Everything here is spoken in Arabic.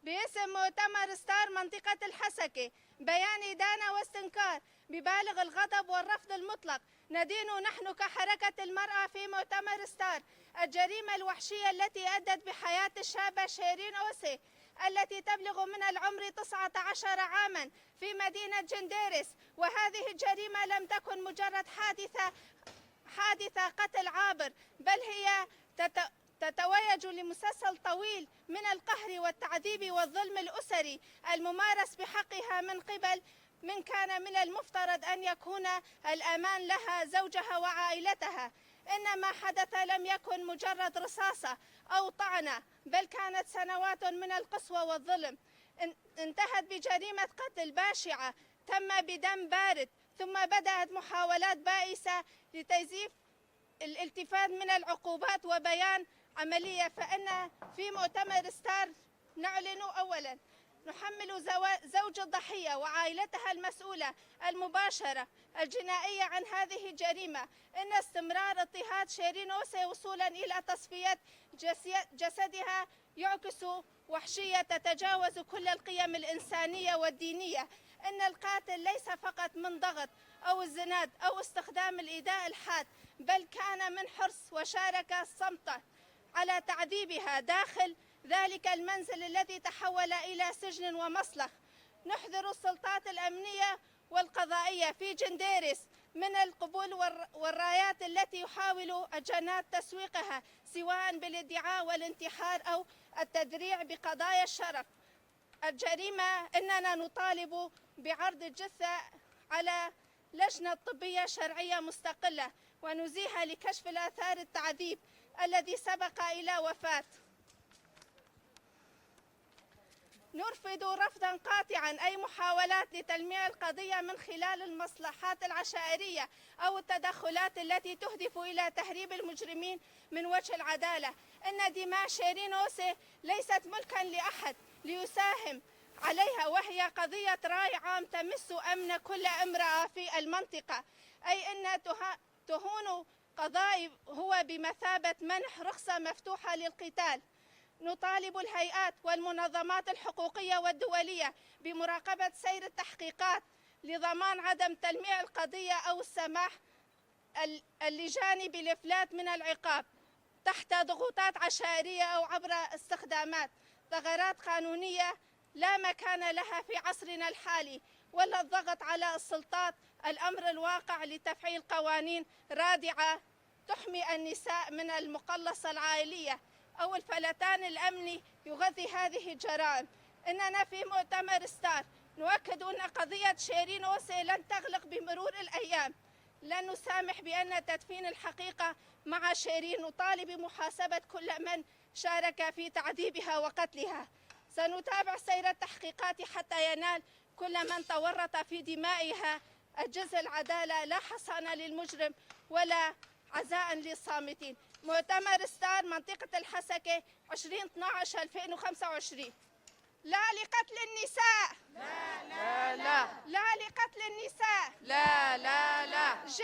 باسم مؤتمر ستار منطقة الحسكة بيان إدانة واستنكار ببالغ الغضب والرفض المطلق. ندين نحن كحركة المرأة في مؤتمر ستار الجريمة الوحشية التي أدت بحياة الشابة شيرين أوسي التي تبلغ من العمر 19 عاما في مدينة جنديرس، وهذه الجريمة لم تكن مجرد حادثة قتل عابر، بل هي تتويج لمسلسل طويل من القهر والتعذيب والظلم الأسري الممارس بحقها من كان من المفترض أن يكون الأمان لها زوجها وعائلتها. إن ما حدث لم يكن مجرد رصاصة أو طعنة، بل كانت سنوات من القسوة والظلم انتهت بجريمة قتل باشعة تم بدم بارد، ثم بدأت محاولات بائسة لتزييف الالتفات من العقوبات وبيان عملية. فإن في مؤتمر ستار نعلن أولا نحمل زوج الضحية وعائلتها المسؤولة المباشرة الجنائية عن هذه الجريمة. إن استمرار اضطهاد شيرين أوسي وصولا إلى تصفية جسدها يعكس وحشية تتجاوز كل القيم الإنسانية والدينية. إن القاتل ليس فقط من ضغط أو الزناد أو استخدام الإيذاء الحاد، بل كان من حرص وشارك صمته على تعذيبها داخل ذلك المنزل الذي تحول إلى سجن ومصلخ. نحذر السلطات الأمنية والقضائية في جنديرس من القبول والرايات التي يحاول الجنات تسويقها سواء بالادعاء والانتحار أو التذريع بقضايا الشرف. الجريمة إننا نطالب بعرض الجثة على لجنة طبية شرعية مستقلة ونزيهة لكشف الآثار التعذيب الذي سبق إلى وفاة. نرفض رفضا قاطعا أي محاولات لتلميع القضية من خلال المصلحات العشائرية أو التدخلات التي تهدف إلى تهريب المجرمين من وجه العدالة. إن دماء شيرين أوسي ليست ملكا لأحد ليساهم عليها، وهي قضية رأي عام تمس أمن كل امرأة في المنطقة، أي أن تهون قضاء هو بمثابة منح رخصة مفتوحة للقتال. نطالب الهيئات والمنظمات الحقوقية والدولية بمراقبة سير التحقيقات لضمان عدم تلميع القضية أو السماح اللجان بالإفلات من العقاب تحت ضغوطات عشائرية أو عبر استخدامات ثغرات قانونية لا مكان لها في عصرنا الحالي، ولا الضغط على السلطات. الأمر الواقع لتفعيل قوانين رادعة تحمي النساء من المقلصة العائلية أو الفلتان الأمني يغذي هذه الجرائم. إننا في مؤتمر ستار نؤكد أن قضية شيرين أوسي لن تغلق بمرور الأيام. لن نسامح بأن تدفين الحقيقة مع شيرين. نطالب بمحاسبة كل من شارك في تعذيبها وقتلها. سنتابع سير التحقيقات حتى ينال كل من تورط في دمائها الجزء العدالة، لا حصانة للمجرم ولا عزاء للصامتين. مؤتمر ستار منطقة الحسكة 20/12/2025. لا لقتل النساء، لا لا لا. لا لقتل النساء، لا لا لا.